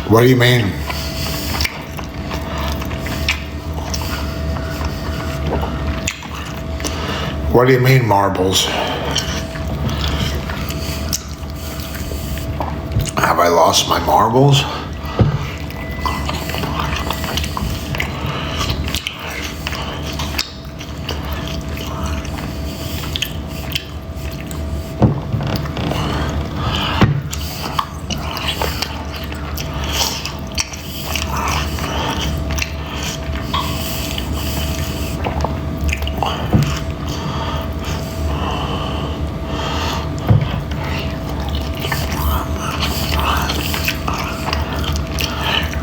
What do you mean? What do you mean, marbles? Have I lost my marbles?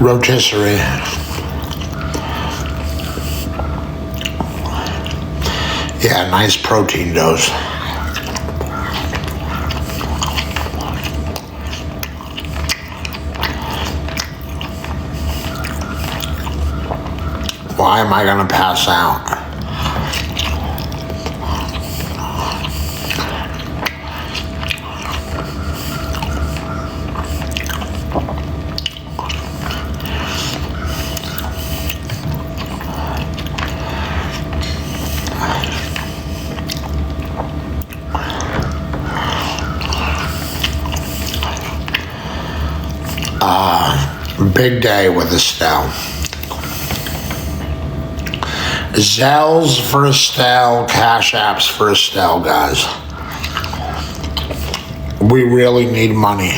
Rotisserie. Yeah, nice protein dose. Why am I gonna pass out? Big day with Estelle. Zells for Estelle, Cash Apps for Estelle, guys. We really need money.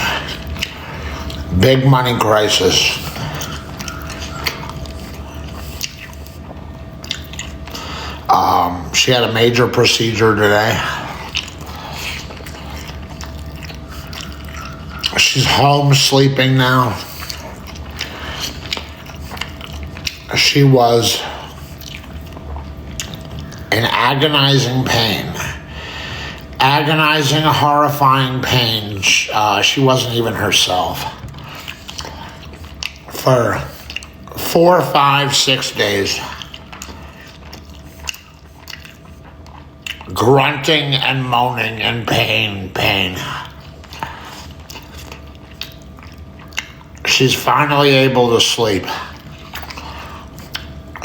Big money crisis. She had a major procedure today. She's home sleeping now. She was in agonizing pain. Agonizing, horrifying pain. She wasn't even herself. For 4, 5, 6 days. Grunting and moaning in pain. She's finally able to sleep.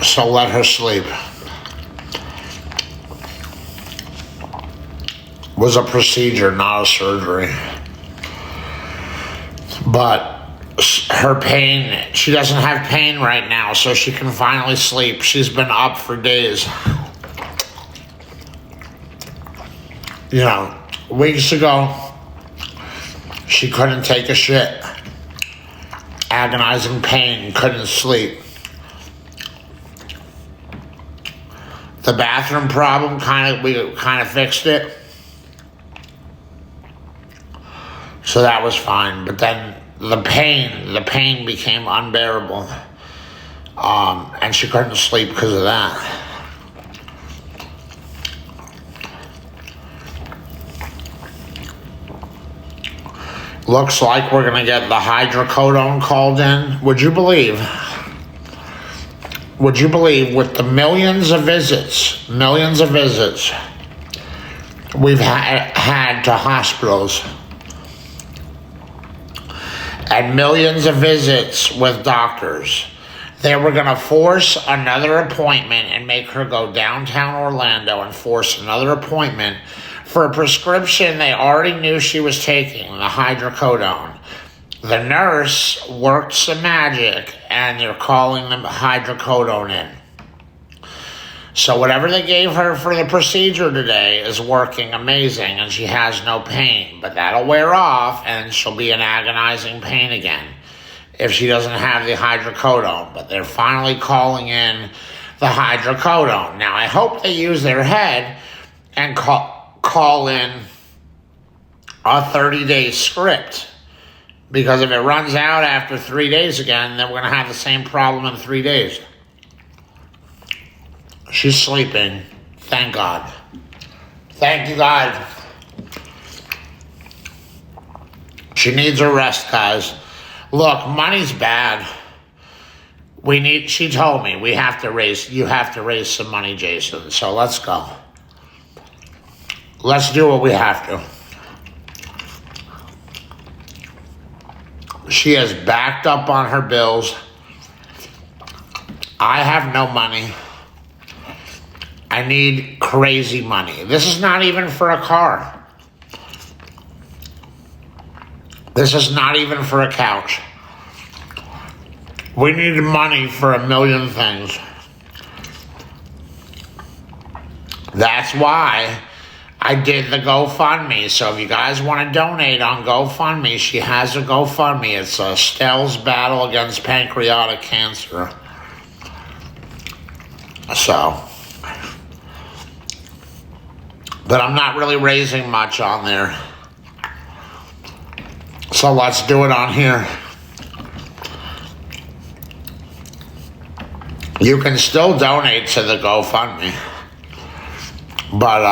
So let her sleep. Was a procedure, not a surgery. But her pain, she doesn't have pain right now, so she can finally sleep. She's been up for days. You know, weeks ago, she couldn't take a shit. Agonizing pain, couldn't sleep. The bathroom problem, we kind of fixed it. So that was fine. But then the pain became unbearable. And she couldn't sleep because of that. Looks like we're going to get the hydrocodone called in. Would you believe with the millions of visits we've had to hospitals and millions of visits with doctors, they were going to force another appointment and make her go downtown Orlando and force another appointment for a prescription they already knew she was taking, the hydrocodone. The nurse worked some magic, and they're calling them hydrocodone in. So whatever they gave her for the procedure today is working amazing, and she has no pain. But that'll wear off, and she'll be in agonizing pain again if she doesn't have the hydrocodone. But they're finally calling in the hydrocodone. Now, I hope they use their head and call in a 30-day script. Because if it runs out after 3 days again, then we're going to have the same problem in 3 days. She's sleeping. Thank God. Thank you, God. She needs a rest, guys. Look, money's bad. She told me you have to raise some money, Jason. So let's go. Let's do what we have to. She has backed up on her bills. I have no money. I need crazy money. This is not even for a car. This is not even for a couch. We need money for a million things. That's why I did the GoFundMe. So if you guys want to donate on GoFundMe, she has a GoFundMe. It's Stell's Battle Against Pancreatic Cancer. So, but I'm not really raising much on there. So let's do it on here. You can still donate to the GoFundMe. But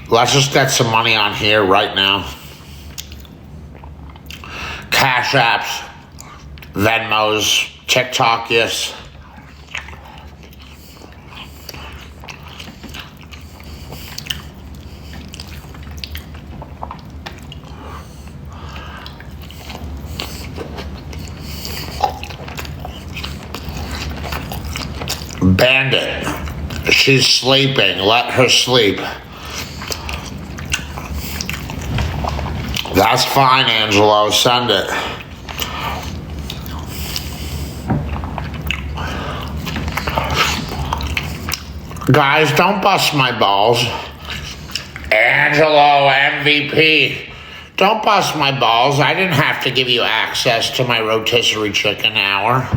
let's just get some money on here right now. Cash apps, Venmos, TikTok gifts. Bandit. She's sleeping. Let her sleep. That's fine, Angelo. Send it. Guys, don't bust my balls. Angelo, MVP. Don't bust my balls. I didn't have to give you access to my rotisserie chicken hour.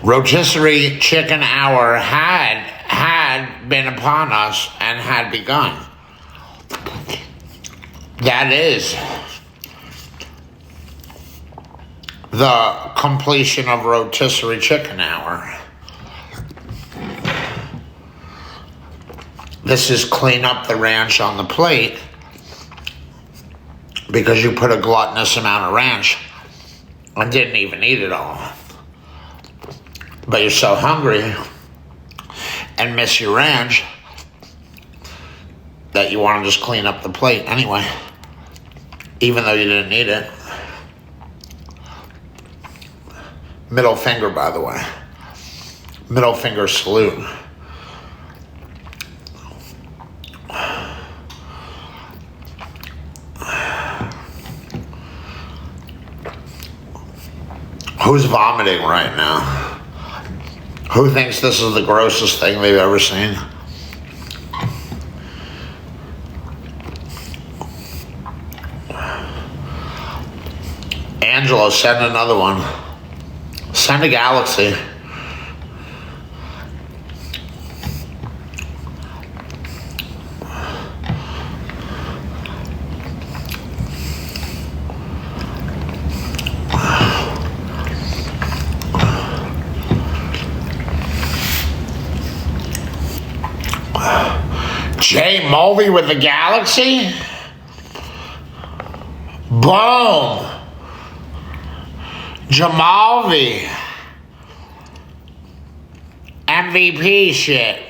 Rotisserie chicken hour had been upon us and had begun. That is the completion of rotisserie chicken hour. This is clean up the ranch on the plate because you put a gluttonous amount of ranch and didn't even eat it all. But you're so hungry and miss your ranch that you want to just clean up the plate anyway, even though you didn't eat it. Middle finger, by the way. Middle finger salute. Who's vomiting right now? Who thinks this is the grossest thing they've ever seen? Angelo, send another one. Send a galaxy. Jay Mulvey with the galaxy? Boom. Jamalvi. MVP shit.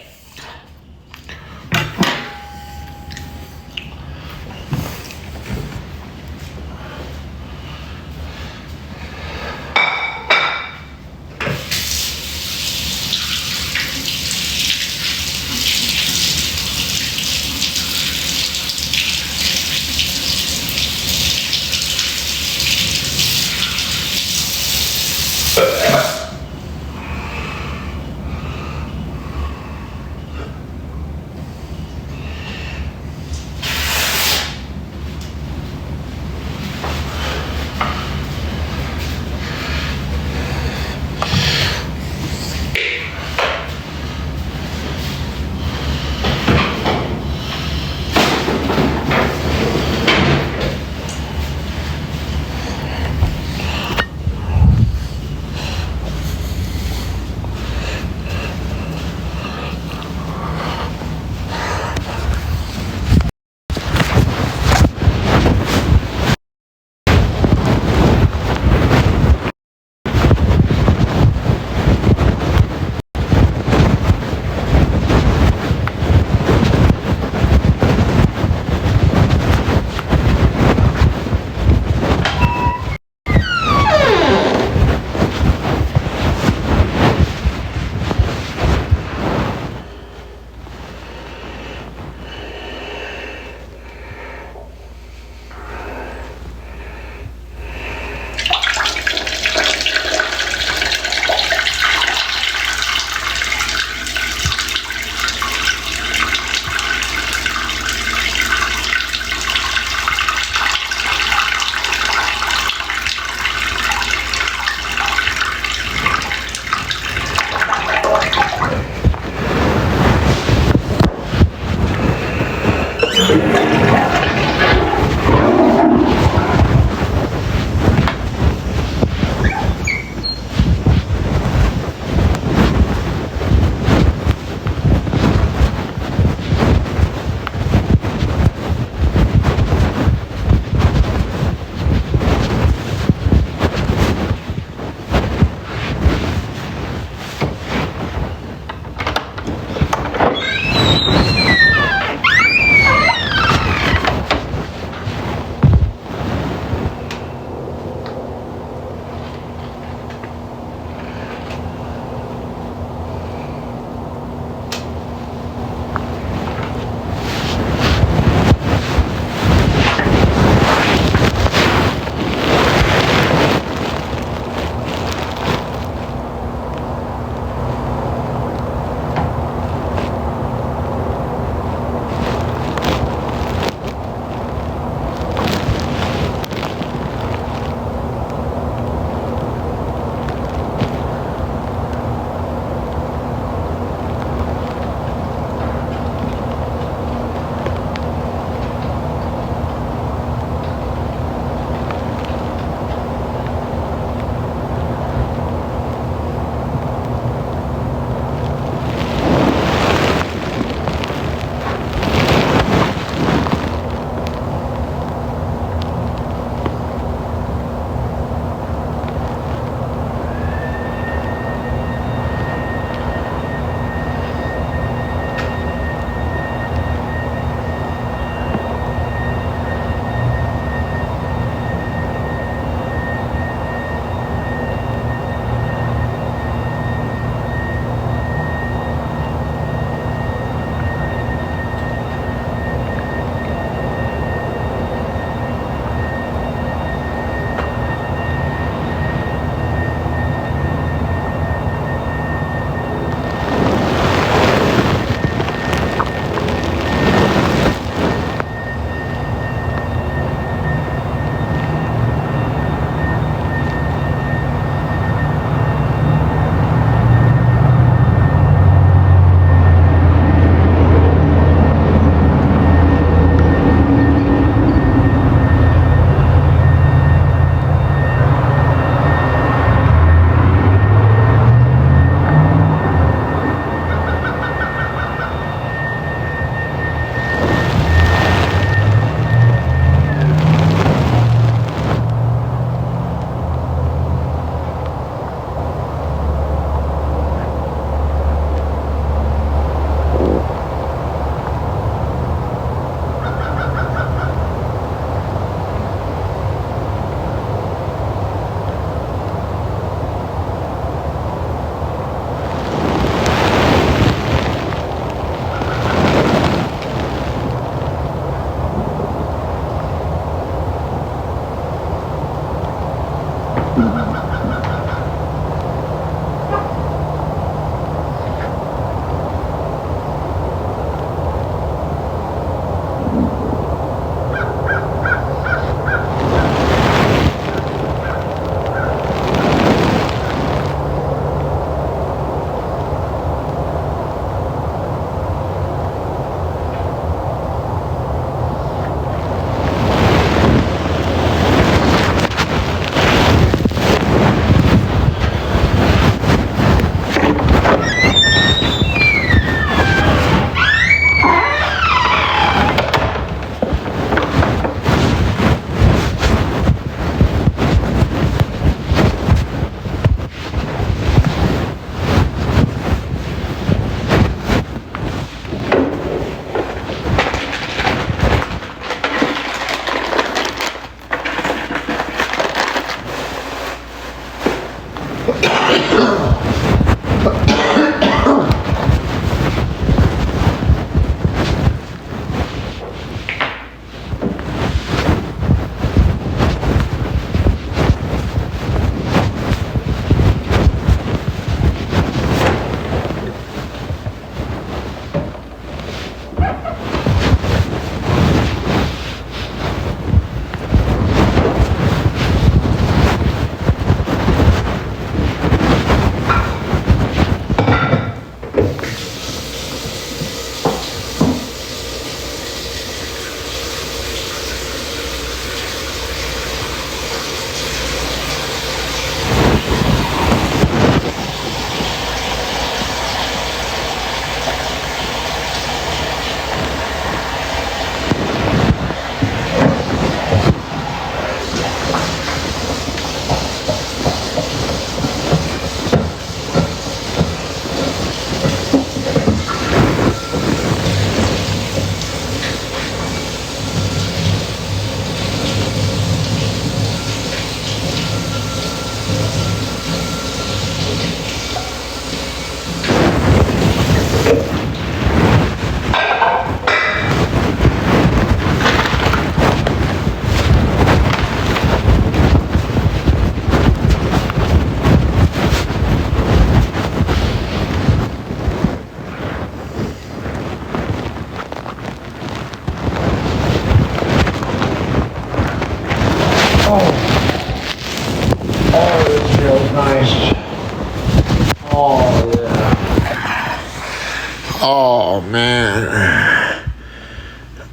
man.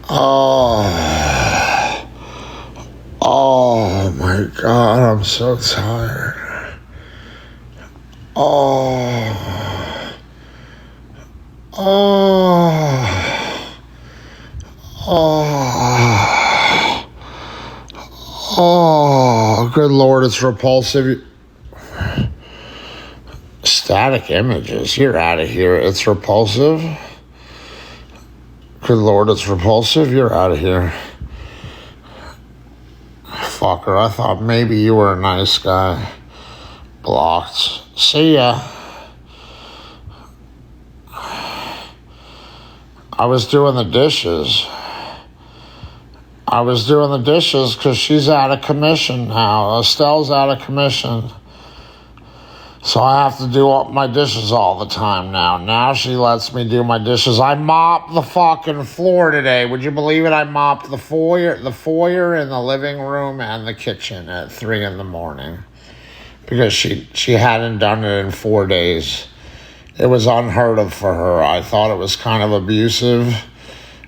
Oh. Oh my God, I'm so tired. Oh. Oh. Oh. Oh, good Lord, it's repulsive. Static images, you're out of here. It's repulsive. Good Lord, it's repulsive. You're out of here. Fucker, I thought maybe you were a nice guy. Blocked. See ya. I was doing the dishes. I was doing the dishes because she's out of commission now. Estelle's out of commission. So I have to do my dishes all the time now. Now she lets me do my dishes. I mopped the fucking floor today. Would you believe it? I mopped the foyer and the living room and the kitchen at 3 a.m. because she hadn't done it in 4 days. It was unheard of for her. I thought it was kind of abusive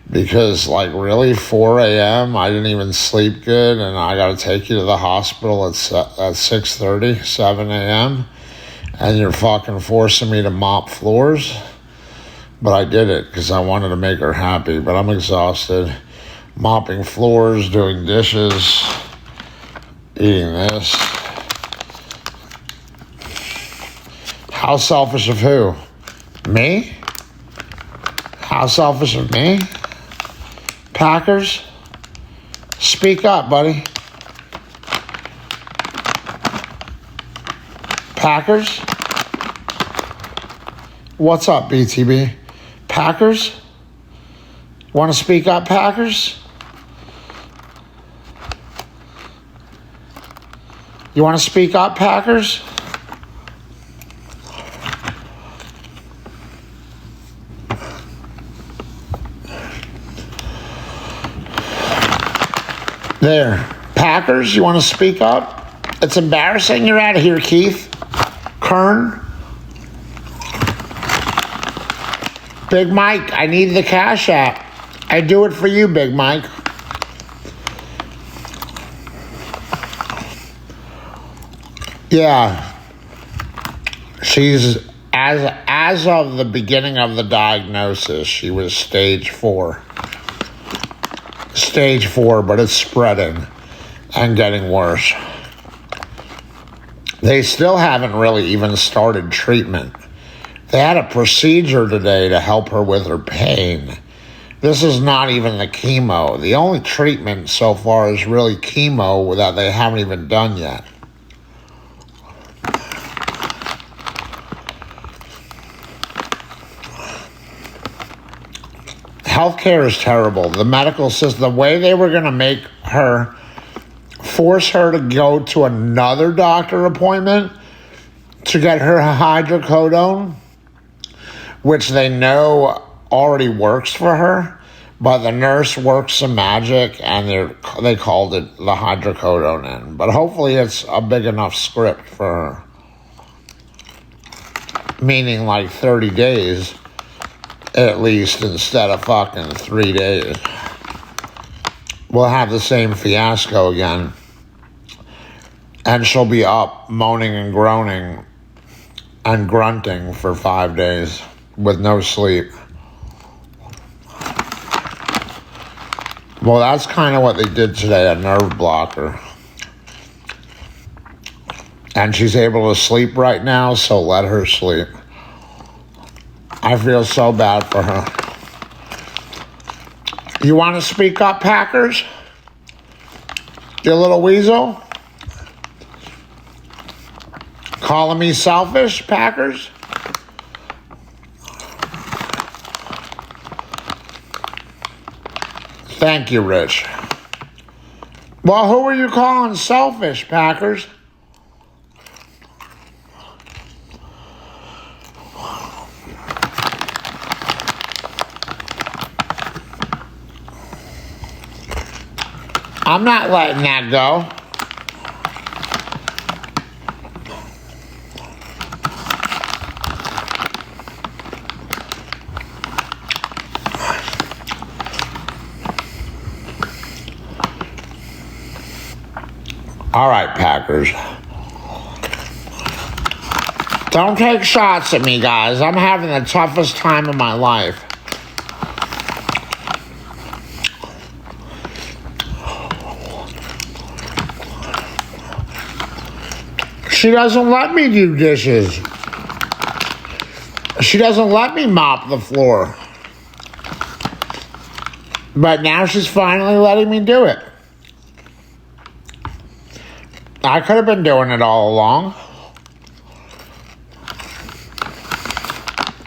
because, like, really, 4 a.m., I didn't even sleep good, and I got to take you to the hospital at 6:30, 7 a.m., and you're fucking forcing me to mop floors. But I did it because I wanted to make her happy, but I'm exhausted. Mopping floors, doing dishes, eating this. How selfish of who? Me? How selfish of me? Packers? Speak up, buddy. Packers? What's up, BTB? Packers? Want to speak up, Packers? You want to speak up, Packers? There. Packers, you want to speak up? It's embarrassing. You're out of here, Keith. Kern. Big Mike, I need the Cash App. I do it for you, Big Mike. Yeah. She's, as of the beginning of the diagnosis, she was stage 4. Stage 4, but it's spreading and getting worse. They still haven't really even started treatment. They had a procedure today to help her with her pain. This is not even the chemo. The only treatment so far is really chemo that they haven't even done yet. Healthcare is terrible. The medical system, the way they were going to make her, force her to go to another doctor appointment to get her hydrocodone, which they know already works for her, but the nurse works some magic and they called it the hydrocodone in. But hopefully it's a big enough script for her. Meaning like 30 days at least instead of fucking 3 days. We'll have the same fiasco again. And she'll be up moaning and groaning and grunting for 5 days with no sleep. Well, that's kind of what they did today, a nerve blocker. And she's able to sleep right now, so let her sleep. I feel so bad for her. You want to speak up, Packers? You little weasel? Calling me selfish, Packers? Thank you, Rich. Well, who are you calling selfish, Packers? I'm not letting that go. All right, Packers. Don't take shots at me, guys. I'm having the toughest time of my life. She doesn't let me do dishes. She doesn't let me mop the floor. But now she's finally letting me do it. I could have been doing it all along.